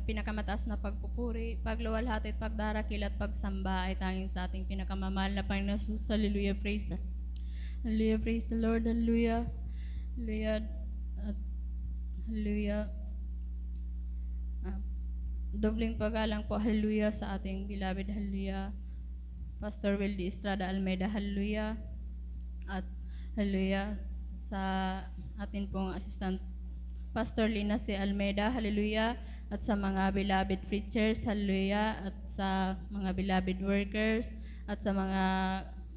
pinakamataas na pagpupuri, pagluwalhati at pagdarakil at pagsamba ay tanging sa ating pinakamamahal na Panginoon Jesus. Hallelujah, praise the Hallelujah, praise the Lord. Hallelujah. Hallelujah. At hallelujah. Dobling pagalang po, hallelujah, sa ating beloved, hallelujah, Pastor Wildy Estrada Almeida, hallelujah. At hallelujah sa atin pong assistant Pastor Lina C. Almeida, hallelujah. At sa mga beloved preachers, hallelujah. At sa mga beloved workers, at sa mga,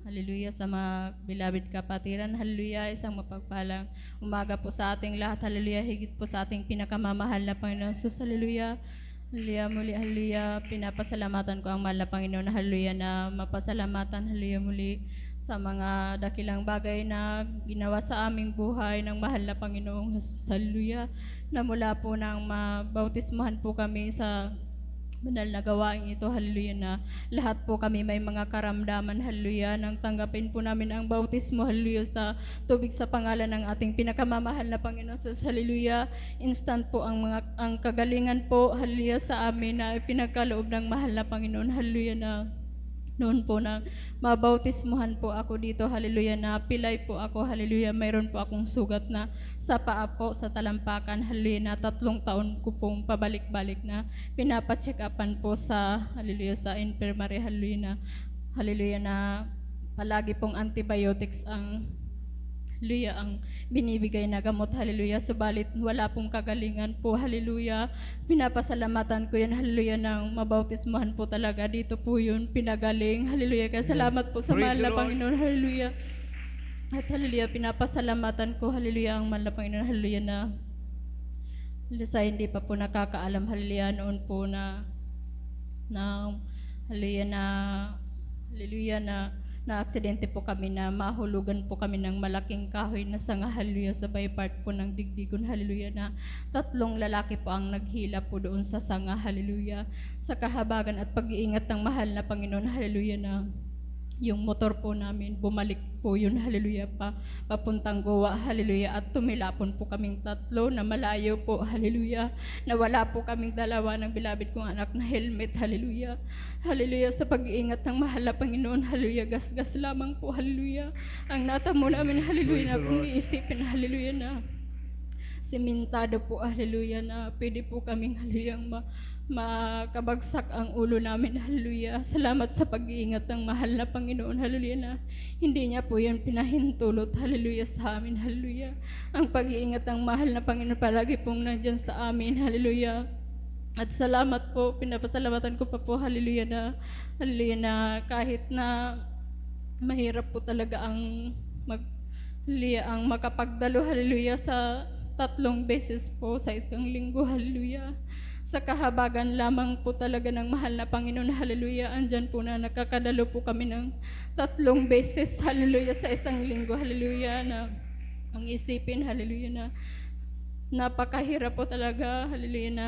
hallelujah, sa mga beloved kapatiran, hallelujah. Isang mapagpalang umaga po sa ating lahat, hallelujah. Higit po sa ating pinakamamahal na Panginoon Jesus, hallelujah. Hallelujah, muli, hallelujah. Pinapasalamatan ko ang mahal na Panginoon, hallelujah, na mapasalamatan, hallelujah, muli sa mga dakilang bagay na ginawa sa aming buhay ng mahal na Panginoong Jesus, hallelujah, na mula po nang mabautismuhan po kami sa banal na gawain ito, hallelujah, na lahat po kami may mga karamdaman, hallelujah, nang tanggapin po namin ang bautismo, hallelujah, sa tubig sa pangalan ng ating pinakamamahal na Panginoon Jesus, hallelujah, instant po ang kagalingan po, hallelujah, sa amin na pinagkaloob ng mahal na Panginoon, hallelujah, na noon po na mabautismuhan po ako dito, hallelujah, na pilay po ako, hallelujah, mayroon po akong sugat na sa paa po, sa talampakan, hallelujah, na 3 taon ko pong pabalik-balik na pinapacheck upan po sa, hallelujah, sa infirmary, hallelujah, na palagi pong antibiotics ang, hallelujah, ang binibigay na gamot, hallelujah, subalit wala pong kagalingan po, hallelujah. Pinapasalamatan ko yan, hallelujah, nang mabautismuhan po talaga dito po yun, pinagaling, hallelujah. Kaya salamat po sa mahal na Panginoon, hallelujah. At hallelujah, pinapasalamatan ko, hallelujah, ang mahal na Panginoon, hallelujah, na sa hindi pa po nakakaalam, hallelujah, noon po na hallelujah, na aksidente po kami, na mahulugan po kami ng malaking kahoy na sanga, hallelujah, sa by part po ng digdigon, hallelujah, na 3 lalaki po ang naghila po doon sa sanga, hallelujah, sa kahabagan at pag-iingat ng mahal na Panginoon, hallelujah, na yung motor po namin, bumalik po yun, hallelujah, papuntang Goa, hallelujah, at tumilapon po kaming 3 na malayo po, hallelujah, na wala po kaming dalawa ng beloved kong anak na helmet, hallelujah, hallelujah, sa pag-iingat ng mahal na Panginoon, hallelujah, gasgas lamang po, hallelujah, ang natamo namin, hallelujah, na kung iisipin, hallelujah, na simentado po, hallelujah, na pwede po kaming, hallelujah, makabagsak ang ulo namin, hallelujah. Salamat sa pag-iingat ng mahal na Panginoon, hallelujah, na hindi niya po yan pinahintulot, hallelujah, sa amin, hallelujah. Ang pag-iingat ng mahal na Panginoon palagi pong nandyan sa amin, hallelujah. At salamat po, pinapasalamatan ko pa po, hallelujah, na kahit na mahirap po talaga ang ang makapagdalo, hallelujah, sa 3 beses po sa isang linggo, hallelujah. Sa kahabagan lamang po talaga ng mahal na Panginoon, hallelujah, andyan po na nakakadalo po kami ng 3 beses, hallelujah, sa isang linggo, hallelujah, na ang isipin, hallelujah, na napakahirap po talaga, hallelujah, na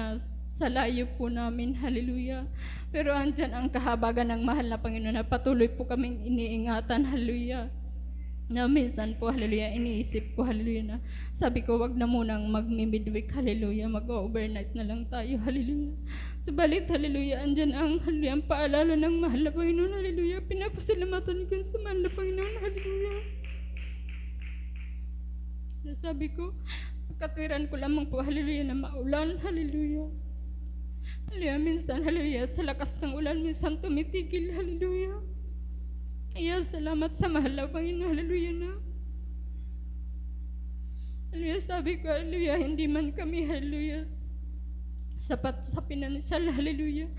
sa layo po namin, hallelujah. Pero andyan ang kahabagan ng mahal na Panginoon na patuloy po kaming iniingatan, hallelujah. Na minsan po, hallelujah, iniisip ko, hallelujah, na sabi ko, wag na munang mag-midweek, hallelujah, mag-overnight na lang tayo, hallelujah. Subalit, hallelujah, andyan ang, hallelujah, ang paalala ng mahal na Panginoon, hallelujah, pinapasalamatan ko sa mahal na Panginoon, hallelujah. Sabi ko, katwiran ko lamang po, hallelujah, na maulan, hallelujah. Hallelujah, minsan, hallelujah, sa lakas ng ulan, minsan tumitigil, hallelujah. Kaya salamat sa mahal na Panginoon, hallelujah, na hallelujah, sabi ko, hallelujah, hindi man kami, hallelujah, sapat sa pinansyal, hallelujah,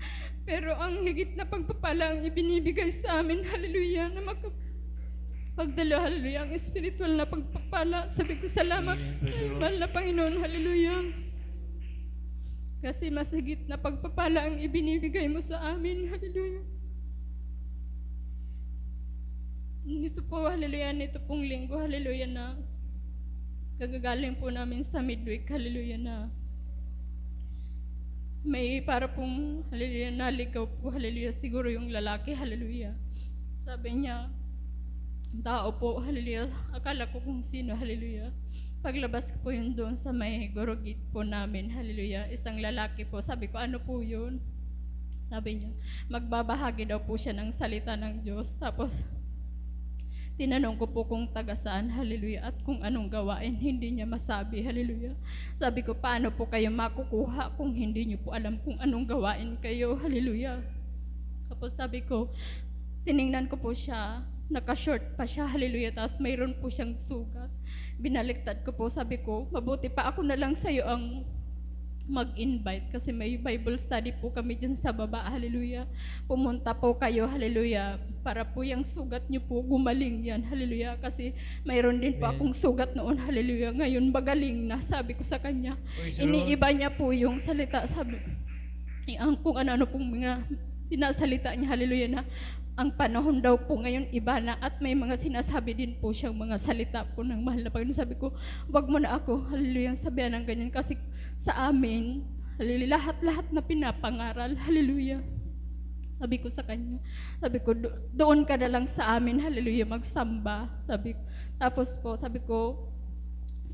pero ang higit na pagpapala ang ibinibigay sa amin, hallelujah, na makapagdalo, hallelujah, ang spiritual na pagpapala. Sabi ko, salamat sa mahal na Panginoon, hallelujah, kasi mas higit na pagpapala ang ibinibigay mo sa amin, hallelujah. Nito po, hallelujah, nito pong linggo, hallelujah, na kagagaling po namin sa midweek, hallelujah, na may para pong, hallelujah, naligaw po, hallelujah, siguro yung lalaki, hallelujah. Sabi niya, tao po, hallelujah, akala ko kung sino, hallelujah. Paglabas ko po yun doon sa may Goro Gate po namin, hallelujah, isang lalaki po, sabi ko, ano po yun? Sabi niya, magbabahagi daw po siya ng salita ng Diyos. Tapos, tinanong ko po kung taga saan, hallelujah, at kung anong gawain, hindi niya masabi, hallelujah. Sabi ko, paano po kayo makukuha kung hindi niyo po alam kung anong gawain kayo, hallelujah. Tapos sabi ko, tiningnan ko po siya, naka-short pa siya, hallelujah, tapos mayroon po siyang sugat. Binaliktad ko po, sabi ko, mabuti pa ako na lang sa'yo ang mag-invite kasi may Bible study po kami dyan sa baba, hallelujah. Pumunta po kayo, hallelujah, para po yung sugat niyo po gumaling yan, hallelujah. Kasi mayroon din po akong sugat noon, hallelujah. Ngayon magaling na, sabi ko sa kanya. Iniiba niya po yung salita, sabi, kung ano-ano pong mga sinasalita niya, hallelujah, na ang panahon daw po ngayon iba na, at may mga sinasabi din po siyang mga salita po ng mahal na Panginoon. Sabi ko, wag mo na ako, hallelujah, sabihan ng ganyan, kasi sa amin, hallelujah, lahat-lahat na pinapangaral, hallelujah. Sabi ko sa kanya, sabi ko, doon ka na lang sa amin, hallelujah, magsamba. Tapos po, sabi ko,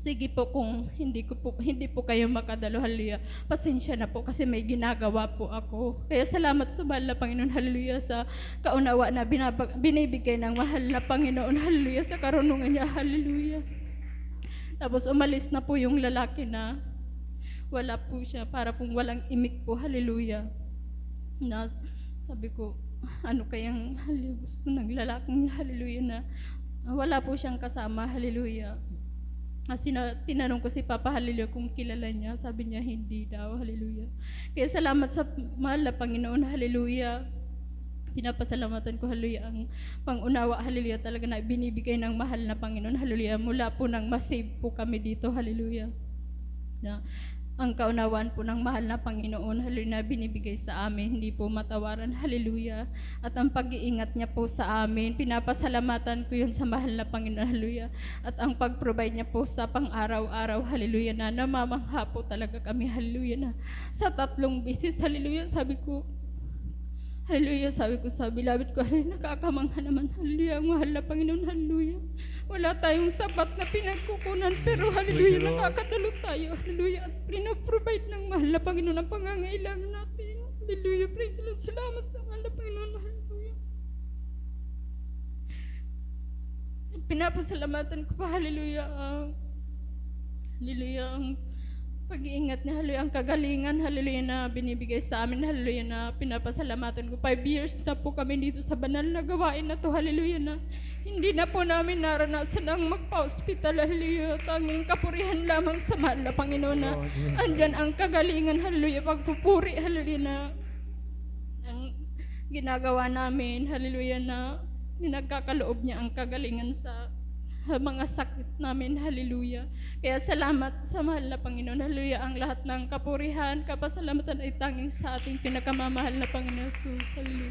sige po, kung hindi po kayo makadalo, hallelujah, pasensya na po kasi may ginagawa po ako. Kaya salamat sa mahal na Panginoon, hallelujah, sa kaunawa na binibigay ng mahal na Panginoon, hallelujah, sa karunungan niya, hallelujah. Tapos umalis na po yung lalaki na wala po siya, para pong walang imik po, hallelujah. Na sabi ko, ano kayang gusto ng lalaking, hallelujah, na wala po siyang kasama, hallelujah. Kasi tinanong ko si Papa, hallelujah, kung kilala niya. Sabi niya, hindi daw, hallelujah. Kaya salamat sa mahal na Panginoon, hallelujah. Pinapasalamatan ko, hallelujah, ang pangunawa, hallelujah, talaga na binibigay ng mahal na Panginoon, hallelujah. Mula po nang masave po kami dito, hallelujah. Na ang kaunawaan po ng mahal na Panginoon, hallelujah, na binibigay sa amin, hindi po matawaran, hallelujah. At ang pag-iingat niya po sa amin, pinapasalamatan ko yun sa mahal na Panginoon, hallelujah. At ang pag-provide niya po sa pang-araw-araw, hallelujah, na namamangha po talaga kami, hallelujah, na sa 3 beses, hallelujah, sabi ko, hallelujah, sabi ko sa beloved ko, hallelujah, nakakamangha naman, hallelujah, ang mahal na Panginoon, hallelujah. Wala tayong sapat na pinagkukunan, pero hallelujah, nakakadalo tayo, hallelujah, at pinaprovide ng mahal na Panginoon ang pangangailangan natin, hallelujah, praise the Lord, salamat sa mahal na Panginoon, hallelujah. Pinapasalamatan ko pa, hallelujah, hallelujah, ang pag-iingat niya, hallelujah, ang kagalingan, hallelujah, na binibigay sa amin, hallelujah, na pinapasalamatan ko. 5 years na po kami dito sa banal na gawain na to, hallelujah, na hindi na po namin naranasan ang magpa-hospital, hallelujah. Tanging kapurihan lamang sa mahal na Panginoon na andyan ang kagalingan, hallelujah, pagpupuri, hallelujah, na ang ginagawa namin, hallelujah, na nagkakaloob niya ang kagalingan sa mga sakit namin, hallelujah. Kaya salamat sa mahal na Panginoon, hallelujah. Ang lahat ng kapurihan, kapasalamatan ay tanging sa ating pinakamamahal na Panginoon Jesus, hallelujah.